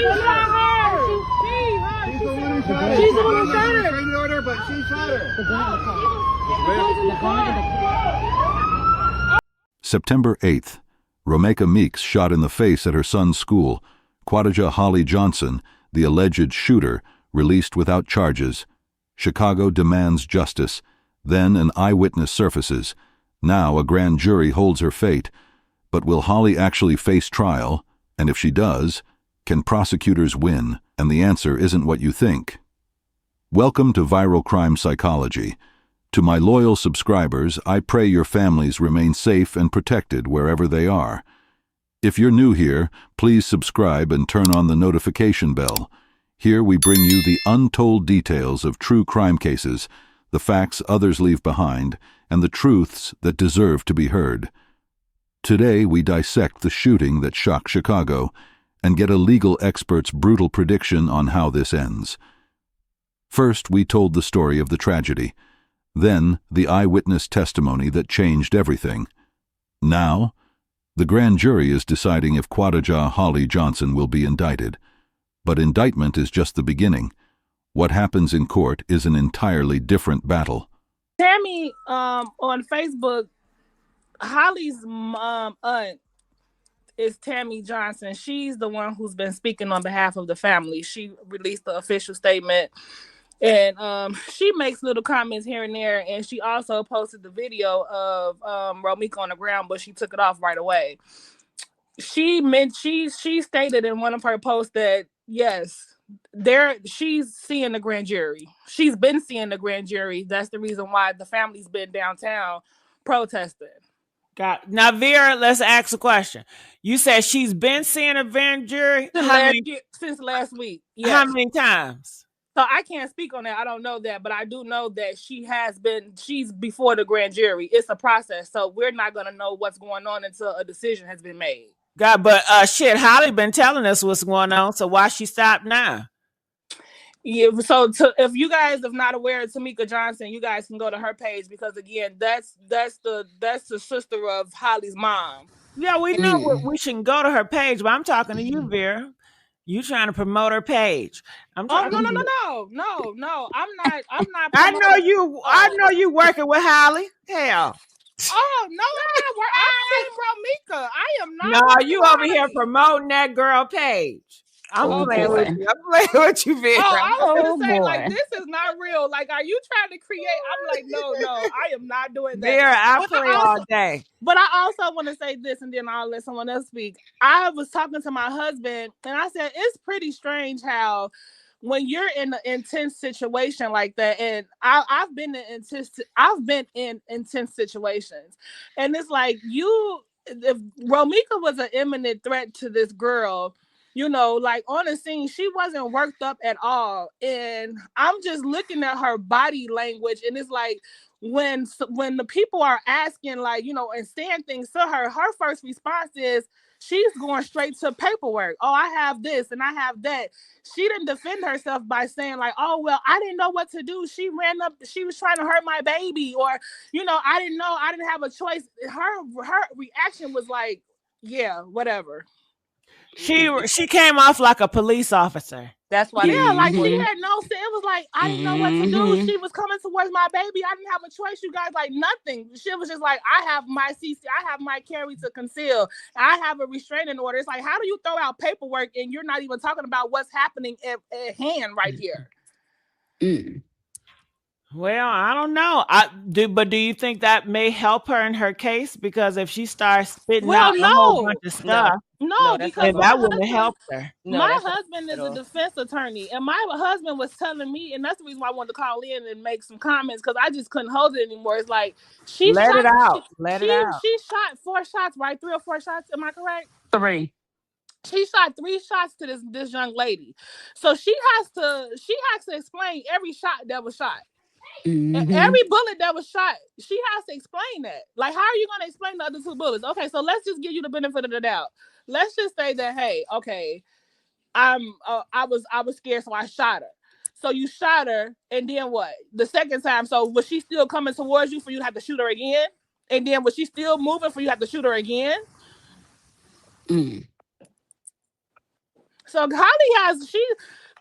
shot her. She's the one who shot her. She's the one who shot her. Restraining order, but she shot her. The gun in the car. September 8th, Romeca Meeks shot in the face at her son's school. Quadaja Holly Johnson, the alleged shooter, released without charges. Chicago demands justice. Then an eyewitness surfaces. Now a grand jury holds her fate. But will Holly actually face trial? And if she does, can prosecutors win? And the answer isn't what you think. Welcome to Viral Crime Psychology. To my loyal subscribers, I pray your families remain safe and protected wherever they are. If you're new here, please subscribe and turn on the notification bell. Here we bring you the untold details of true crime cases, the facts others leave behind, and the truths that deserve to be heard. Today we dissect the shooting that shocked Chicago and get a legal expert's brutal prediction on how this ends. First, we told the story of the tragedy. Then, the eyewitness testimony that changed everything. Now, the grand jury is deciding if Quadaja Holly Johnson will be indicted. But indictment is just the beginning. What happens in court is an entirely different battle. Tammy, on Facebook, Holly's aunt is Tammy Johnson. She's the one who's been speaking on behalf of the family. She released the official statement, and she makes little comments here and there. And she also posted the video of Romeca on the ground, but she took it off right away. She stated in one of her posts that yes, she's seeing the grand jury. She's been seeing the grand jury. That's the reason why the family's been downtown protesting. Now, Vera, let's ask a question. You said she's been seeing a grand jury since last week. Yes. How many times? So I can't speak on that. I don't know that, but I do know that she's before the grand jury. It's a process. So we're not going to know what's going on until a decision has been made. God, but Holly been telling us what's going on. So why she stopped now? Yeah, so if you guys are not aware of Romeca Johnson, you guys can go to her page because again, that's the sister of Holly's mom. Yeah, we know we shouldn't go to her page, but I'm talking to you, Vera. You trying to promote her page? No. I'm not. I know you working with Holly. Hell. Oh no, I'm Romeca. I am not. No, you over here promoting that girl page. I'm playing with you. I'm playing with you, Vera. I was gonna say, like, this is not real. Like, are you trying to create? I'm like, no, I am not doing that. Vera, I play all day. But I also want to say this, and then I'll let someone else speak. I was talking to my husband, and I said, it's pretty strange how when you're in an intense situation like that, and I've been in intense situations, and it's like if Romeca was an imminent threat to this girl. You know, like on the scene, she wasn't worked up at all. And I'm just looking at her body language. And it's like when the people are asking, like, you know, and saying things to her first response is she's going straight to paperwork. Oh, I have this and I have that. She didn't defend herself by saying like, oh, well, I didn't know what to do. She ran up. She was trying to hurt my baby. Or, you know, I didn't know. I didn't have a choice. Her reaction was like, yeah, whatever. She came off like a police officer. That's why. Yeah, like she had no sense. It was like I didn't know what to do. She was coming towards my baby. I didn't have a choice. You guys, like nothing. She was just like, I have my CC. I have my carry to conceal. I have a restraining order. It's like, how do you throw out paperwork and you're not even talking about what's happening at hand right here? Well, I don't know. But do you think that may help her in her case? Because if she starts spitting out a whole bunch of stuff, because that wouldn't help her. My husband is a defense attorney, and my husband was telling me, and that's the reason why I wanted to call in and make some comments because I just couldn't hold it anymore. It's like she let it out. She shot 4 shots, right? 3 or 4 shots. Am I correct? 3. She shot 3 shots to this young lady, so she has to explain every shot that was shot. And every bullet that was shot, she has to explain that. Like, how are you going to explain the other 2 bullets? Okay, so let's just give you the benefit of the doubt. Let's just say that, hey, okay, I was scared, so I shot her. So you shot her, and then what? The second time, so was she still coming towards you for you to have to shoot her again? And then was she still moving for you to have to shoot her again? So Holly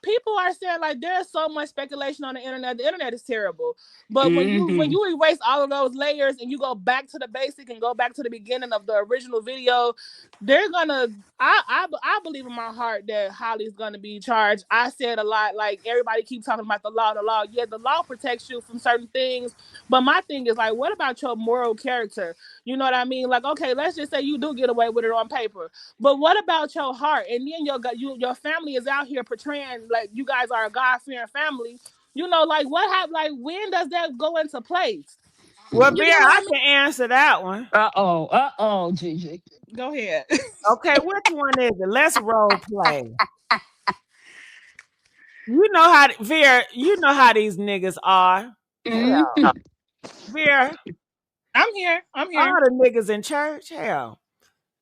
people are saying like there's so much speculation on the internet. The internet is terrible. But when you erase all of those layers and you go back to the basic and go back to the beginning of the original video, they're gonna I believe in my heart that Holly's gonna be charged. I said a lot, like everybody keeps talking about the law. Yeah, the law protects you from certain things. But my thing is like, what about your moral character? You know what I mean? Like, okay, let's just say you do get away with it on paper. But what about your heart? And then your family is out here portraying like you guys are a God-fearing family. You know, like when does that go into place? Well, Bear, I can answer that one. Gigi. Go ahead. Okay, which one is it? Let's role play. You know how Vera, you know how these niggas are. Hell. Vera. I'm here. All the niggas in church. Hell.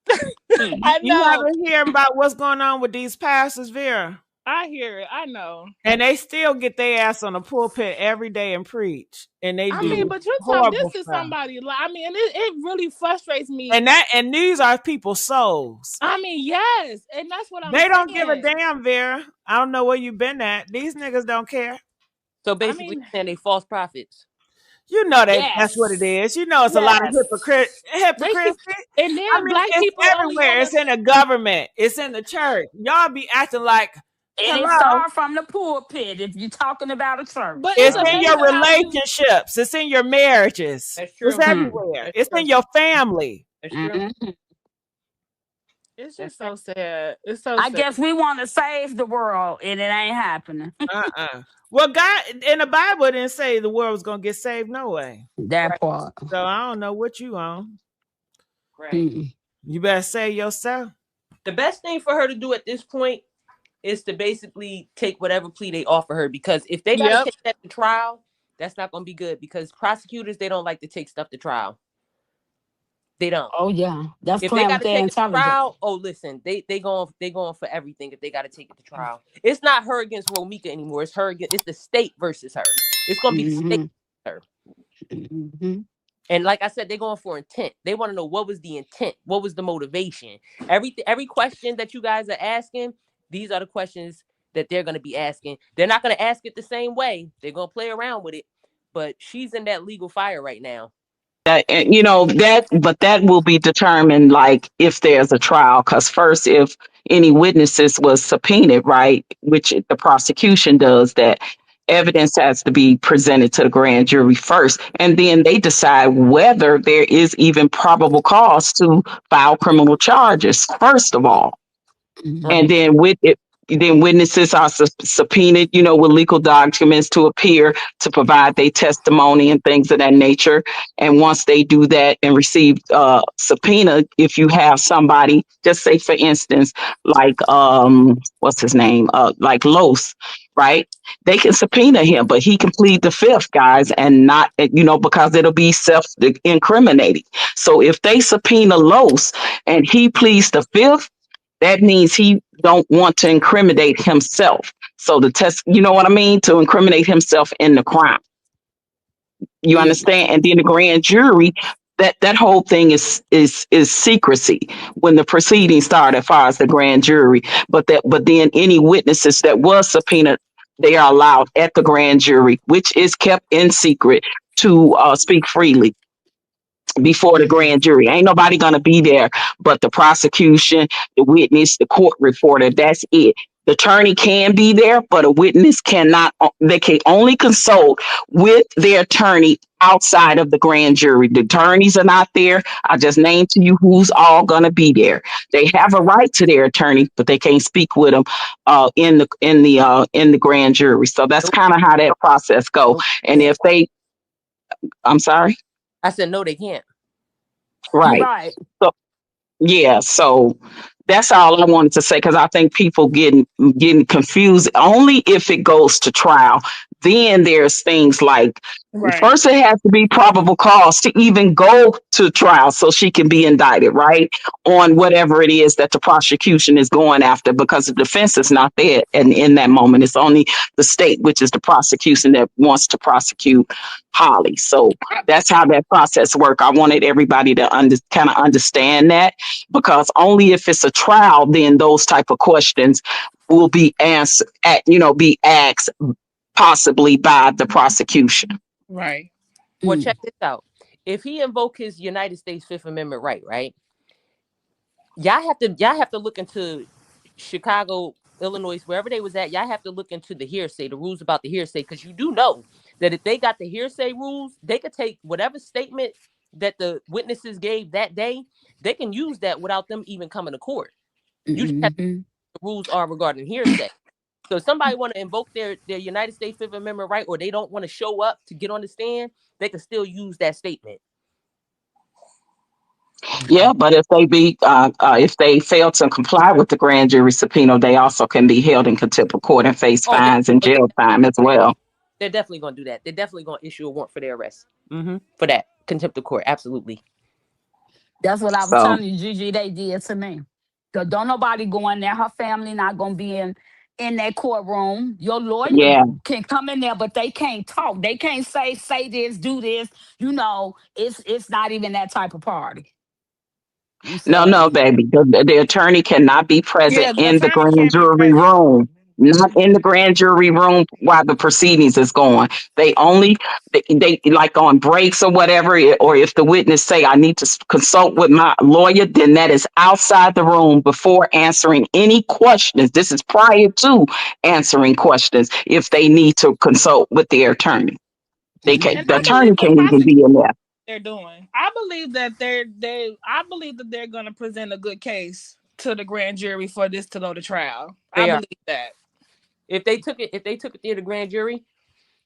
I know. You haven't heard about what's going on with these pastors, Vera? I hear it. I know. And they still get their ass on the pulpit every day and preach. And they do. But you're talking this is somebody. I mean, it really frustrates me. And these are people's souls. I mean, yes. And that's what I'm saying. They don't give a damn, Vera. I don't know where you've been at. These niggas don't care. So basically, saying they false prophets. You know that's what it is. You know it's a lot of hypocrisy. And then black people everywhere. It's in the government. It's in the church. Y'all be acting like and it starts from the pulpit if you're talking about a church. But it's in your relationships. It's in your marriages. That's true. It's everywhere. It's in your family. That's true. It's just so sad. It's so I guess we want to save the world and it ain't happening. Well, God in the Bible didn't say the world was gonna get saved no way. That part. So I don't know what you on. Right. You better save yourself. The best thing for her to do at this point is to basically take whatever plea they offer her, because if they gotta take that to trial, that's not gonna be good, because prosecutors, they don't like to take stuff to trial. They don't. Oh yeah, that's if they gotta take it to trial. Oh, listen, they going for everything. If they gotta take it to trial, it's not her against Romeca anymore. It's her against. It's the state versus her. It's gonna be the state versus her. And like I said, they're going for intent. They want to know what was the intent, what was the motivation. Every question that you guys are asking, these are the questions that they're gonna be asking. They're not gonna ask it the same way. They're gonna play around with it. But she's in that legal fire right now. You know but that will be determined like if there's a trial, because first, if any witnesses was subpoenaed, right, which the prosecution does, that evidence has to be presented to the grand jury first, and then they decide whether there is even probable cause to file criminal charges first of all. And then witnesses are subpoenaed, you know, with legal documents to appear to provide their testimony and things of that nature. And once they do that and receive subpoena, if you have somebody, just say for instance, like what's his name, like Los, right? They can subpoena him, but he can plead the fifth, guys, and not, you know, because it'll be self-incriminating. So if they subpoena Los and he pleads the fifth, that means he don't want to incriminate himself. So the test, you know what I mean? To incriminate himself in the crime. You understand? And then the grand jury, that whole thing is secrecy when the proceedings start as far as the grand jury. But then any witnesses that was subpoenaed, they are allowed at the grand jury, which is kept in secret, to speak freely before the grand jury. Ain't nobody gonna be there but the prosecution, the witness, the court reporter. That's it. The attorney can be there, but a witness cannot. They can only consult with their attorney outside of the grand jury. The attorneys are not there. I just named to you who's all gonna be there. They have a right to their attorney, but they can't speak with them in the grand jury. So that's kind of how that process go. And if they, I'm sorry. I said, no, they can't. Right. So, yeah. So that's all I wanted to say, because I think people getting confused. Only if it goes to trial, then there's things like, first it has to be probable cause to even go to trial so she can be indicted, right, on whatever it is that the prosecution is going after, because the defense is not there. And in that moment, it's only the state, which is the prosecution, that wants to prosecute Holly. So that's how that process works. I wanted everybody to kind of understand that, because only if it's a trial, then those type of questions will be answered be asked possibly by the prosecution. Right. Well, check this out. If he invoke his United States Fifth Amendment right? Y'all have to look into Chicago, Illinois, wherever they was at. Y'all have to look into the hearsay, the rules about the hearsay, because you do know that if they got the hearsay rules, they could take whatever statement that the witnesses gave that day, they can use that without them even coming to court. You just have to know what the rules are regarding hearsay. So if somebody want to invoke their United States Fifth Amendment right, or they don't want to show up to get on the stand, they can still use that statement. Yeah, but if they fail to comply with the grand jury subpoena, they also can be held in contempt of court and face fines and jail time as well. They're definitely going to do that. They're definitely going to issue a warrant for their arrest. For that contempt of court, absolutely. That's what I was telling you, Gigi. They did to me. Cause don't nobody go in there. Her family not gonna be in that courtroom. Your lawyer can come in there, but they can't talk. They can't say this, do this. It's not even that type of party. No, baby. The attorney cannot be present in the grand jury room. Not in the grand jury room while the proceedings is going. They only they like on breaks or whatever, or if the witness say I need to consult with my lawyer, then that is outside the room before answering any questions. This is prior to answering questions if they need to consult with their attorney. The attorney can't even be in there. They're doing. I believe that they're going to present a good case to the grand jury for this to go to trial. I believe that. If they took it to the grand jury,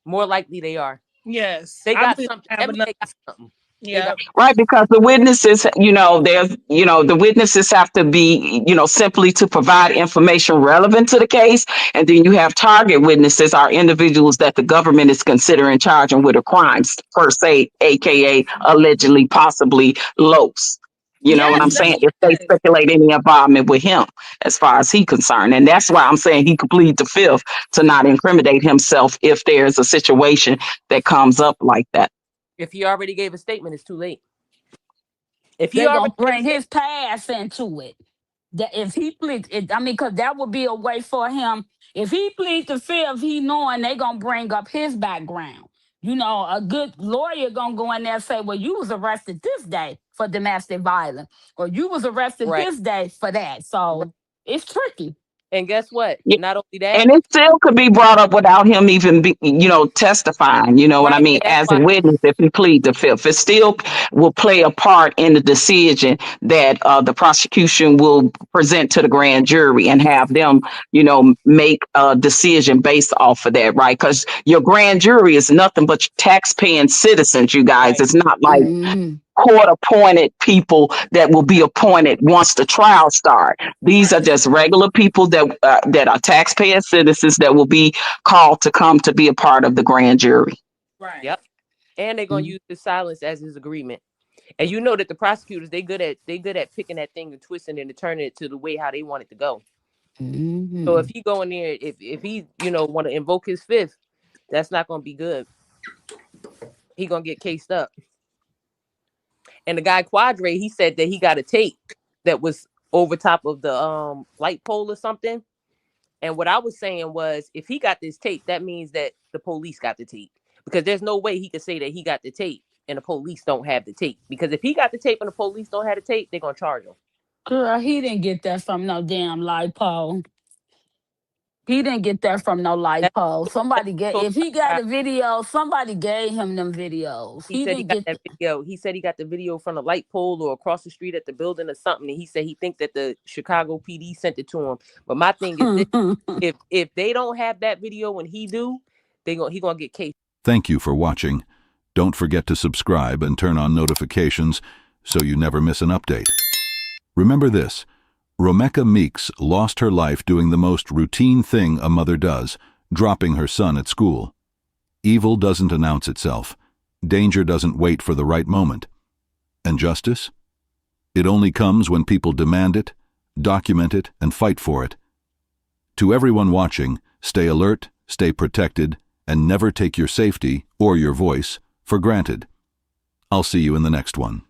more likely they are. Yes. They got something. They got something. Yeah. Right, because the witnesses, the witnesses have to be, simply to provide information relevant to the case. And then you have target witnesses, are individuals that the government is considering charging with a crime per se, aka allegedly, possibly Los. You know what I'm saying? If they speculate any involvement with him, as far as he's concerned. And that's why I'm saying he could plead the fifth to not incriminate himself if there's a situation that comes up like that. If he already gave a statement, it's too late. If he already bring his past into it, that if he pleads, because that would be a way for him. If he pleads the fifth, he knowing they gonna bring up his background. A good lawyer gonna go in there and say, "Well, you was arrested this day for domestic violence, or you was arrested this day for that." So it's tricky. And guess what? Yeah. Not only that, and it still could be brought up without him even testifying, what I mean, as a witness. If he plead the fifth, it still will play a part in the decision that the prosecution will present to the grand jury and have them, make a decision based off of that, right? Because your grand jury is nothing but tax-paying citizens, you guys. Right. It's not like court-appointed people that will be appointed once the trial starts. These are just regular people that are taxpaying citizens that will be called to come to be a part of the grand jury. Right. Yep. And they're gonna use the silence as his agreement. And you know that the prosecutors, they good at picking that thing and twisting it and turning it to the way how they want it to go. So if he go in there, if he want to invoke his fifth, that's not gonna be good. He gonna get cased up. And the guy Quadre, he said that he got a tape that was over top of the light pole or something. And what I was saying was, if he got this tape, that means that the police got the tape, because there's no way he could say that he got the tape and the police don't have the tape. Because if he got the tape and the police don't have the tape, they're gonna charge him. Girl, he didn't get that from no damn light pole. He didn't get that from no light pole. If he got a video, somebody gave him them videos. He said he got that video. He said he got the video from the light pole or across the street at the building or something. And he said he think that the Chicago PD sent it to him. But my thing is, if they don't have that video and he do, he gonna get cased. Thank you for watching. Don't forget to subscribe and turn on notifications so you never miss an update. Remember this. Romeca Meeks lost her life doing the most routine thing a mother does, dropping her son at school. Evil doesn't announce itself. Danger doesn't wait for the right moment. And justice? It only comes when people demand it, document it, and fight for it. To everyone watching, stay alert, stay protected, and never take your safety or your voice for granted. I'll see you in the next one.